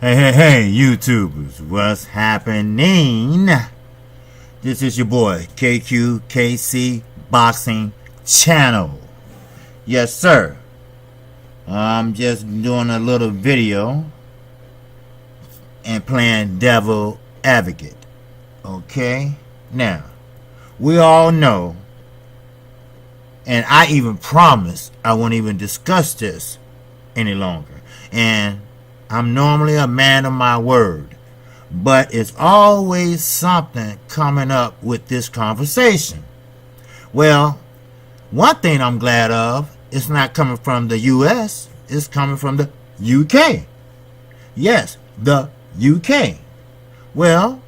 Hey, YouTubers, what's happening? This is your boy, KQKC Boxing Channel. Yes, sir. I'm just doing a little video and playing devil advocate. Okay? Now, we all know, and I even promised I won't even discuss this any longer. And I'm normally a man of my word, but it's always something coming up with this conversation. Well, one thing I'm glad of, it's not coming from the US, it's coming from the UK. Yes, the UK. Well,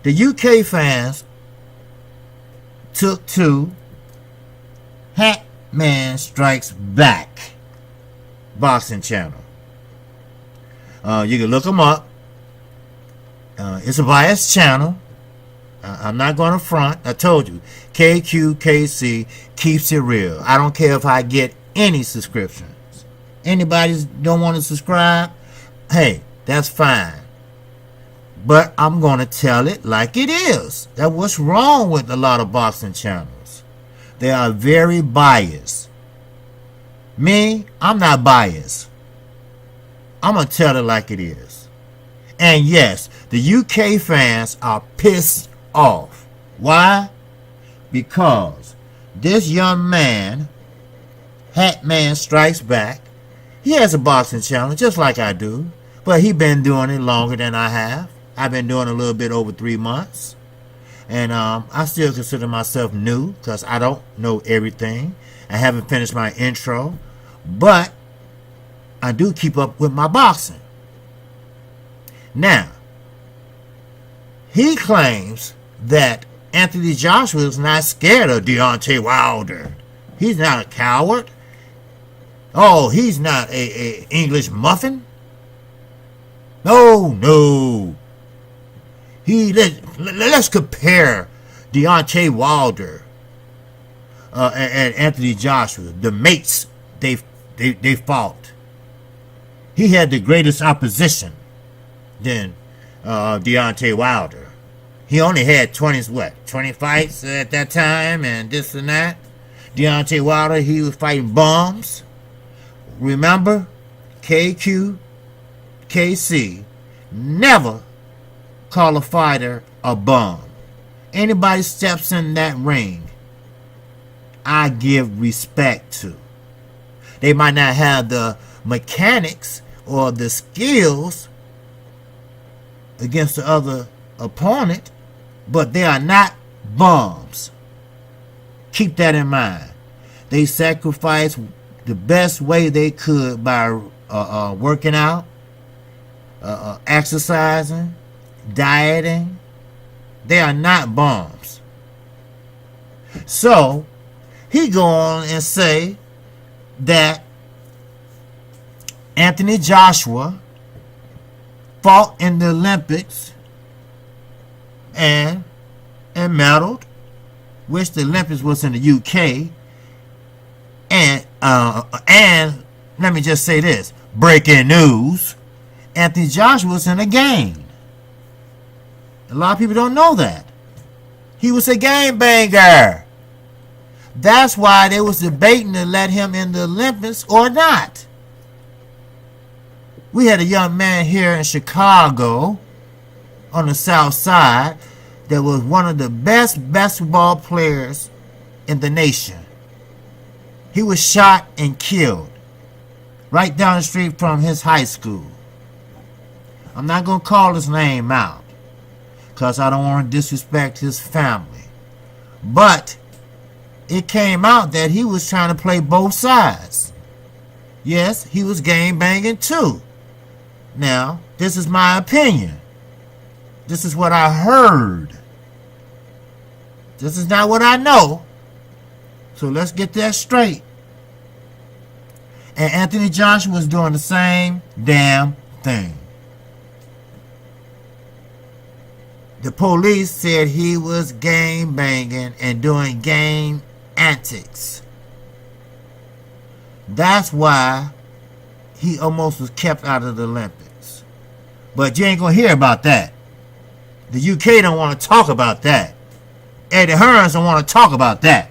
the UK fans took to Hatman Strikes Back boxing channel. You can look them up. It's a biased channel. I'm not going to front. I told you, KQKC keeps it real. I don't care if I get any subscriptions. Anybody don't want to subscribe, hey, that's fine. But I'm going to tell it like it is. That's what's wrong with a lot of boxing channels. They are very biased. Me, I'm not biased. I'm going to tell it like it is. And yes, the UK fans are pissed off. Why? Because this young man, Hatman Strikes Back, he has a boxing channel just like I do. But he's been doing it longer than I have. I've been doing a little bit over 3 months. And I still consider myself new because I don't know everything. I haven't finished my intro. But I do keep up with my boxing. Now, he claims that Anthony Joshua is not scared of Deontay Wilder. He's not a coward. Oh, he's not a English muffin. No. Let's compare Deontay Wilder and Anthony Joshua, the mates they fought. He had the greatest opposition than Deontay Wilder. He only had 20 fights at that time and this and that. Deontay Wilder, he was fighting bums. Remember, KQKC never call a fighter a bum. Anybody steps in that ring, I give respect to. They might not have the mechanics or the skills against the other opponent, but they are not bums. Keep that in mind. They sacrificed the best way they could by working out, exercising, dieting. They are not bums. So he go on and say that Anthony Joshua fought in the Olympics and medaled, which the Olympics was in the UK. And let me just say this: breaking news, Anthony Joshua was in a game. A lot of people don't know that. He was a game banger. That's why they was debating to let him in the Olympics or not. We had a young man here in Chicago on the south side that was one of the best basketball players in the nation. He was shot and killed right down the street from his high school. I'm not going to call his name out because I don't want to disrespect his family. But it came out that he was trying to play both sides. Yes, he was game banging too. Now, this is my opinion. This is what I heard. This is not what I know. So let's get that straight. And Anthony Joshua was doing the same damn thing. The police said he was game banging and doing game antics. That's why he almost was kept out of the Olympics. But you ain't going to hear about that. The UK don't want to talk about that. Eddie Hearns don't want to talk about that.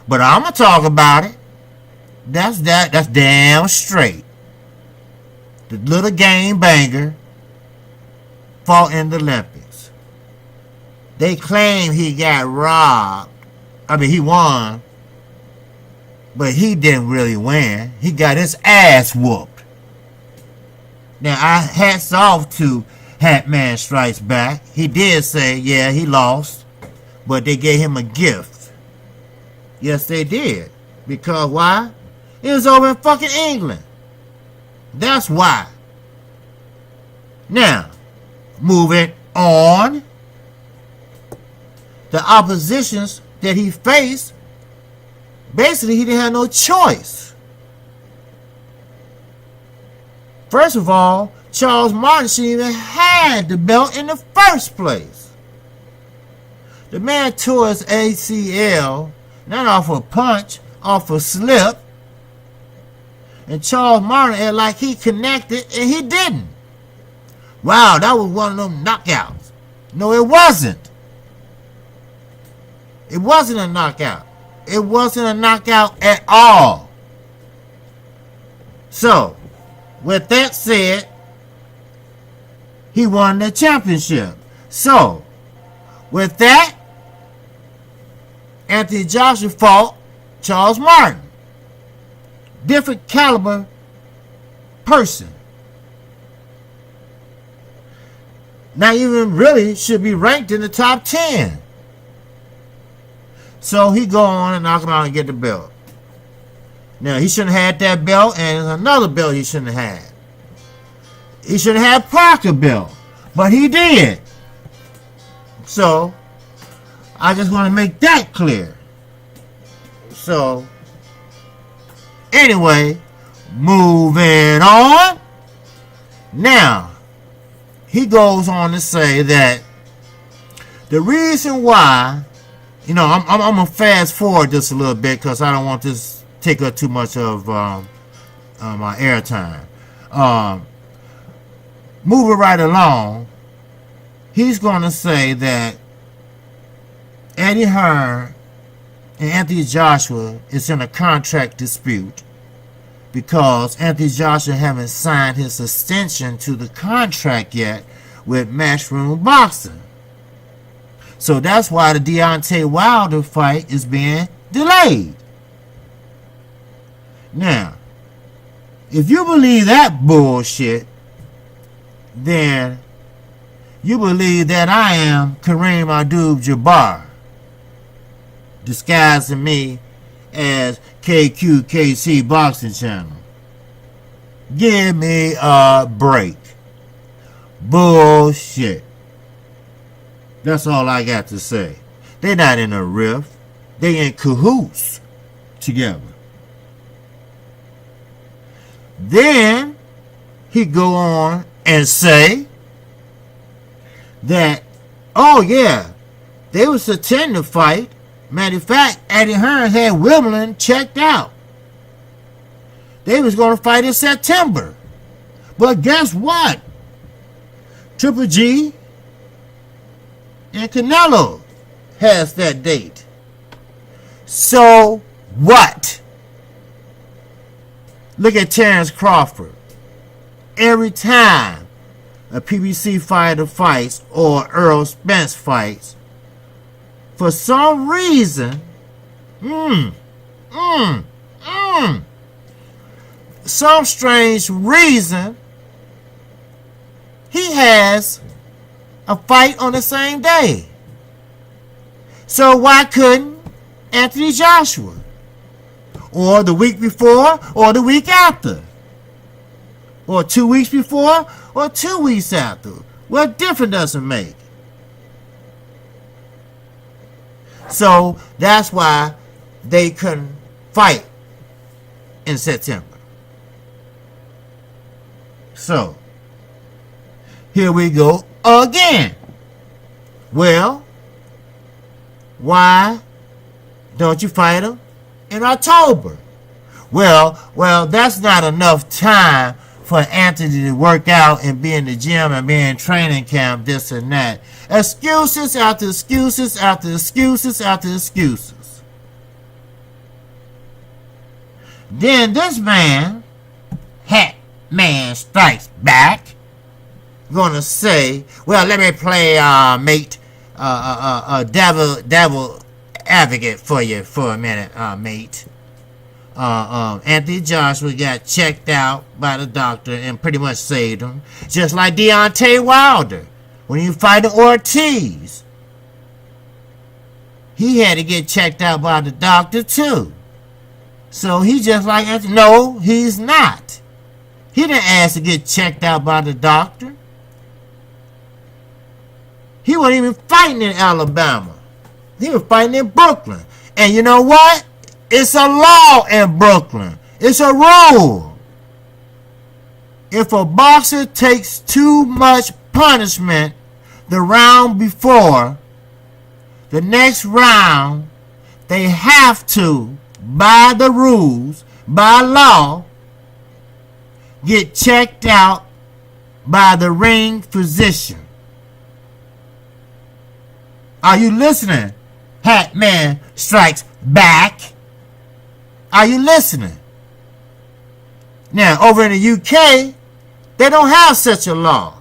But I'm going to talk about it. That's damn straight. The little game banger fought in the Olympics. They claim he got robbed. I mean, he won. But he didn't really win. He got his ass whooped. Now, hats off to Hatman Strikes Back. He did say, yeah, he lost. But they gave him a gift. Yes, they did. Because why? It was over in fucking England. That's why. Now, moving on. The oppositions that he faced, basically he didn't have no choice. First of all, Charles Martin shouldn't even had the belt in the first place. The man tore his ACL, not off a punch, off a slip. And Charles Martin acted like he connected, and he didn't. Wow, that was one of them knockouts. No, it wasn't. It wasn't a knockout. It wasn't a knockout at all. So, with that said, he won the championship. So, with that, Anthony Joshua fought Charles Martin. Different caliber person. Not even really should be ranked in the top 10. So he go on and knock him out and get the belt. Now, he shouldn't have had that belt, and there's another belt he shouldn't have had. He should have had Parker belt, but he did. So, I just want to make that clear. So, anyway, moving on. Now, he goes on to say that the reason why, you know, I'm going to fast forward this a little bit because I don't want this to take up too much of my airtime. Moving right along, he's going to say that Eddie Hearn and Anthony Joshua is in a contract dispute because Anthony Joshua haven't signed his extension to the contract yet with Matchroom Boxing. So that's why the Deontay Wilder fight is being delayed. Now, if you believe that bullshit, then you believe that I am Kareem Abdul-Jabbar, disguising me as KQKC Boxing Channel. Give me a break. Bullshit. That's all I got to say. They're not in a rift. They in cahoots together. Then he go on and say that, oh yeah, they was attending the fight. Matter of fact, Eddie Hearn had Wimbledon checked out. They was going to fight in September. But guess what? Triple G and Canelo has that date. So what? Look at Terrence Crawford. Every time a PBC fighter fights or Earl Spence fights, for some reason, some strange reason, he has a fight on the same day. So why couldn't Anthony Joshua? Or the week before, or the week after? Or 2 weeks before, or 2 weeks after? What difference does it make? So that's why they couldn't fight in September. So, here we go again. Well, why don't you fight them in October? Well, that's not enough time for Anthony to work out and be in the gym and be in training camp, this and that. Excuses after excuses after excuses after excuses. Then this man, Hat Man Strikes Back, gonna say, well, let me play mate, devil advocate for you for a minute, mate. Anthony Joshua got checked out by the doctor and pretty much saved him. Just like Deontay Wilder. When he fighted Ortiz, he had to get checked out by the doctor too. So he just like Anthony. No, he's not. He didn't ask to get checked out by the doctor. He wasn't even fighting in Alabama. He was fighting in Brooklyn. And you know what? It's a law in Brooklyn. It's a rule. If a boxer takes too much punishment the round before, the next round, they have to, by the rules, by law, get checked out by the ring physician. Are you listening? Hat Man Strikes Back. Are you listening? Now, over in the UK, they don't have such a law.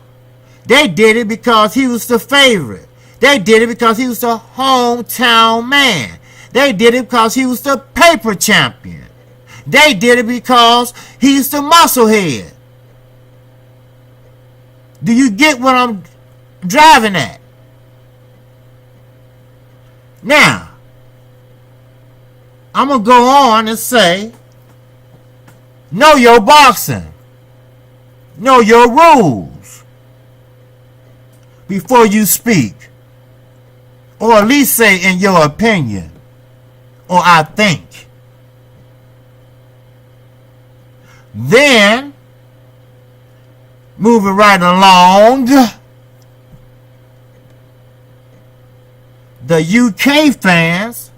They did it because he was the favorite. They did it because he was the hometown man. They did it because he was the paper champion. They did it because he's the muscle head. Do you get what I'm driving at? Now, I'm going to go on and say, know your boxing. Know your rules before you speak. Or at least say in your opinion. Or I think. Then, moving right along, the UK fans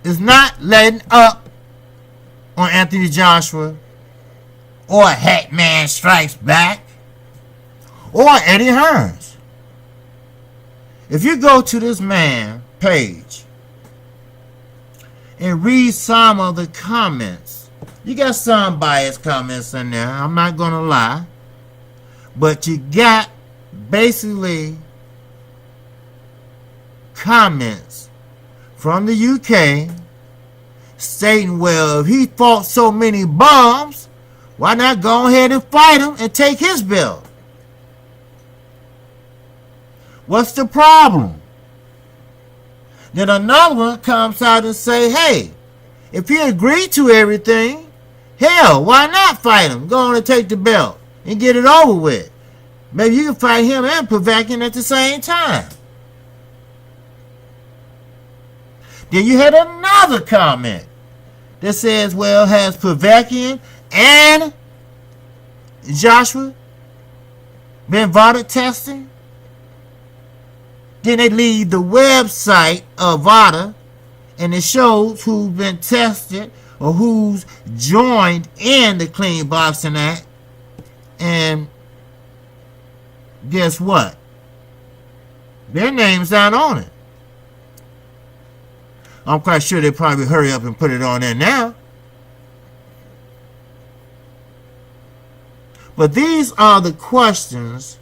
is not letting up on Anthony Joshua or Hat Man Strikes Back or Eddie Hearns. If you go to this man's page and read some of the comments, you got some biased comments in there, I'm not going to lie, but you got basically comments from the UK stating, well, if he fought so many bums, why not go ahead and fight him and take his belt? What's the problem? Then another one comes out and say, hey, if he agreed to everything, hell, why not fight him? Go on and take the belt and get it over with. Maybe you can fight him and Povetkin at the same time. Then you had another comment that says, well, has Povetkin and Joshua been VADA testing? Then they leave the website of VADA and it shows who's been tested or who's joined in the Clean Boxing Act. And guess what? Their name's not on it. I'm quite sure they probably hurry up and put it on there now. But these are the questions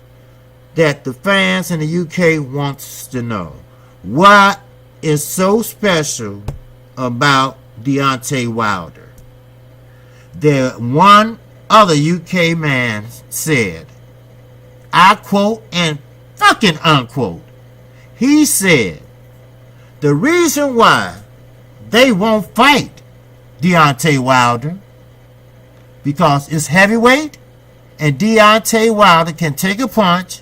that the fans in the UK wants to know. What is so special about Deontay Wilder? One other UK man said, I quote and fucking unquote, he said, the reason why they won't fight Deontay Wilder because it's heavyweight and Deontay Wilder can take a punch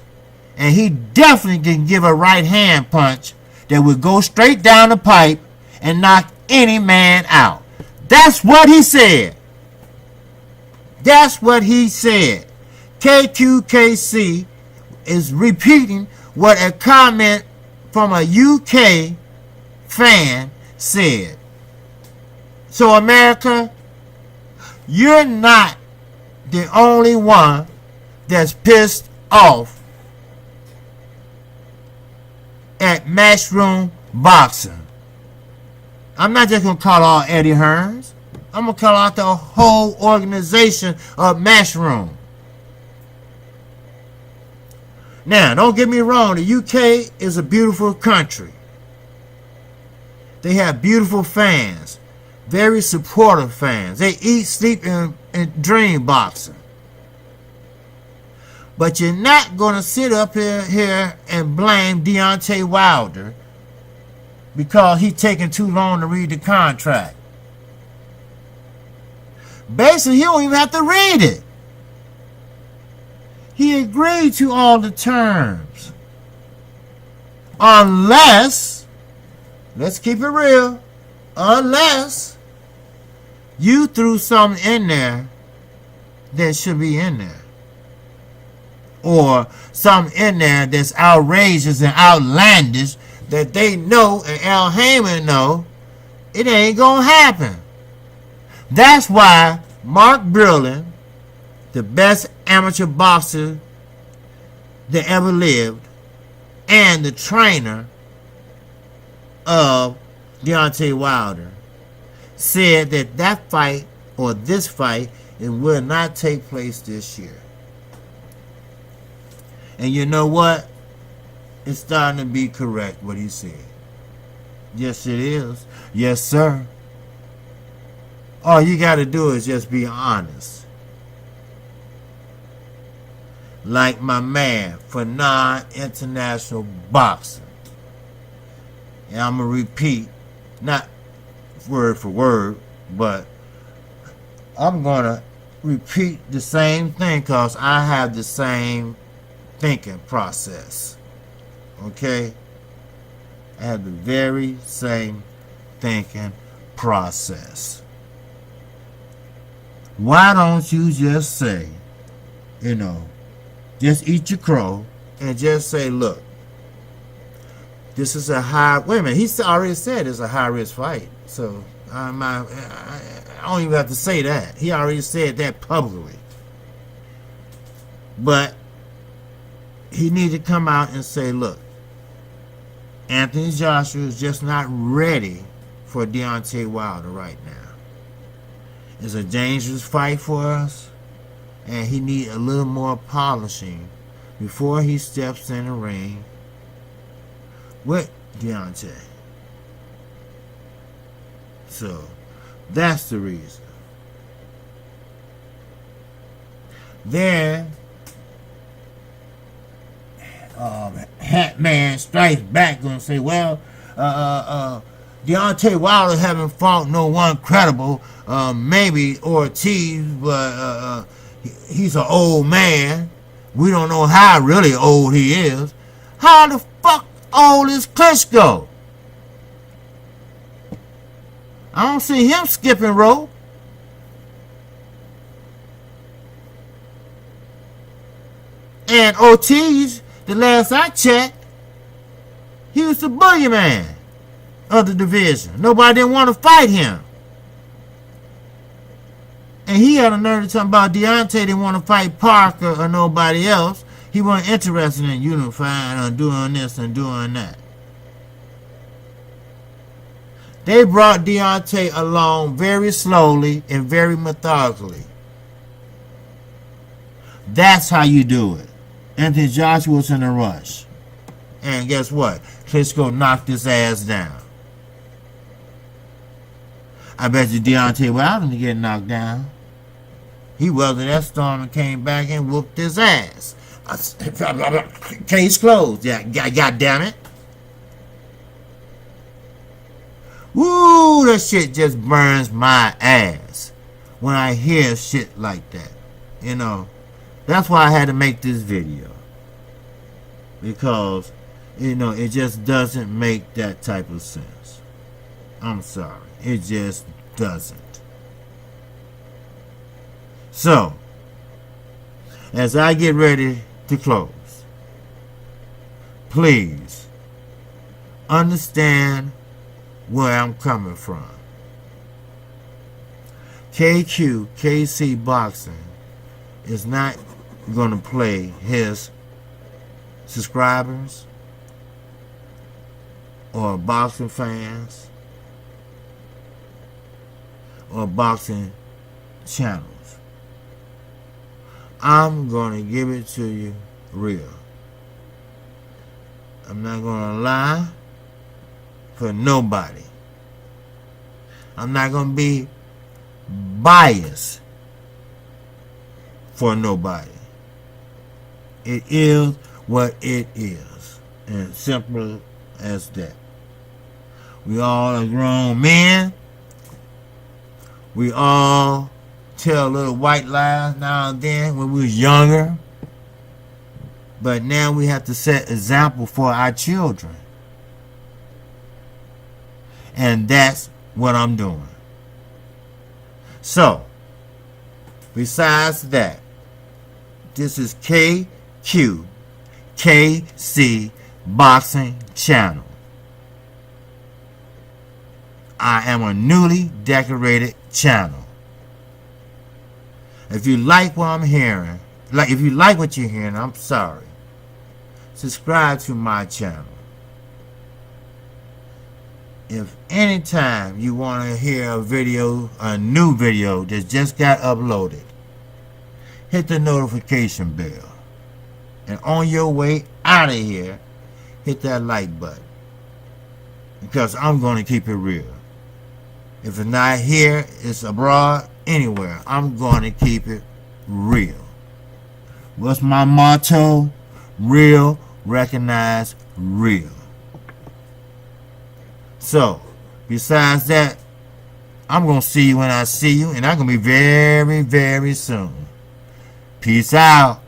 and he definitely can give a right hand punch that would go straight down the pipe and knock any man out. That's what he said. That's what he said. KQKC is repeating what a comment from a UK fan said. So America, You're not the only one that's pissed off at Matchroom Boxing. I'm not just going to call out Eddie Hearns. I'm going to call out the whole organization of Matchroom. Now, don't get me wrong. The UK is a beautiful country. They have beautiful fans. Very supportive fans. They eat, sleep, and dream boxing. But you're not going to sit up here and blame Deontay Wilder because he's taking too long to read the contract. Basically, he don't even have to read it. He agreed to all the terms. Unless, let's keep it real, unless you threw something in there that should be in there. Or something in there that's outrageous and outlandish that they know and Al Heyman know it ain't gonna happen. That's why Mark Brillin, the best amateur boxer that ever lived, and the trainer of Deontay Wilder, said that that fight, or this fight, it will not take place this year. And you know what? It's starting to be correct what he said. Yes, it is. Yes, sir. All you got to do is just be honest. Like my man for non-international boxing. And I'm going to repeat, not word for word, but I'm going to repeat the same thing because I have the same thinking process. Okay? I have the very same thinking process. Why don't you just say, just eat your crow and just say, look, this is a high, wait a minute, he already said it's a high-risk fight. So, I don't even have to say that. He already said that publicly. But he needs to come out and say, look, Anthony Joshua is just not ready for Deontay Wilder right now. It's a dangerous fight for us, and he needs a little more polishing before he steps in the ring with Deontay. So, that's the reason. Then, Hatman strikes back and say, well, Deontay Wilder haven't fought no one credible, maybe Ortiz, but he's an old man. We don't know how really old he is. How the fuck old is Klitschko? I don't see him skipping rope. And Ortiz, the last I checked, he was the boogeyman of the division. Nobody didn't want to fight him. And he had a nerve to talk about Deontay didn't want to fight Parker or nobody else. He wasn't interested in unifying or doing this and doing that. They brought Deontay along very slowly and very methodically. That's how you do it. Anthony Joshua was in a rush. And guess what? Klitschko knocked his ass down. I bet you Deontay Wilder didn't get knocked down. He weathered that storm and came back and whooped his ass. Case closed. Yeah, God damn it. Woo, that shit just burns my ass when I hear shit like that. That's why I had to make this video. Because, it just doesn't make that type of sense. I'm sorry. It just doesn't. So, as I get ready to close, please understand where I'm coming from. KC Boxing is not going to play his subscribers or boxing fans or boxing channels. I'm going to give it to you real. I'm not going to lie for nobody. I'm not going to be biased for nobody. It is what it is. And simple as that. We all are grown men. We all tell little white lies now and then when we was younger. But now we have to set example for our children. And that's what I'm doing. So, besides that, this is KC Boxing Channel. I am a newly decorated channel. If you like what I'm hearing, if you like what you're hearing, I'm sorry. Subscribe to my channel. If anytime you want to hear a new video that just got uploaded, hit the notification bell. And on your way out of here, hit that like button. Because I'm going to keep it real. If it's not here, it's abroad, anywhere. I'm going to keep it real. What's my motto? Real, recognize, real. So, besides that, I'm going to see you when I see you, and I'm going to be very, very soon. Peace out.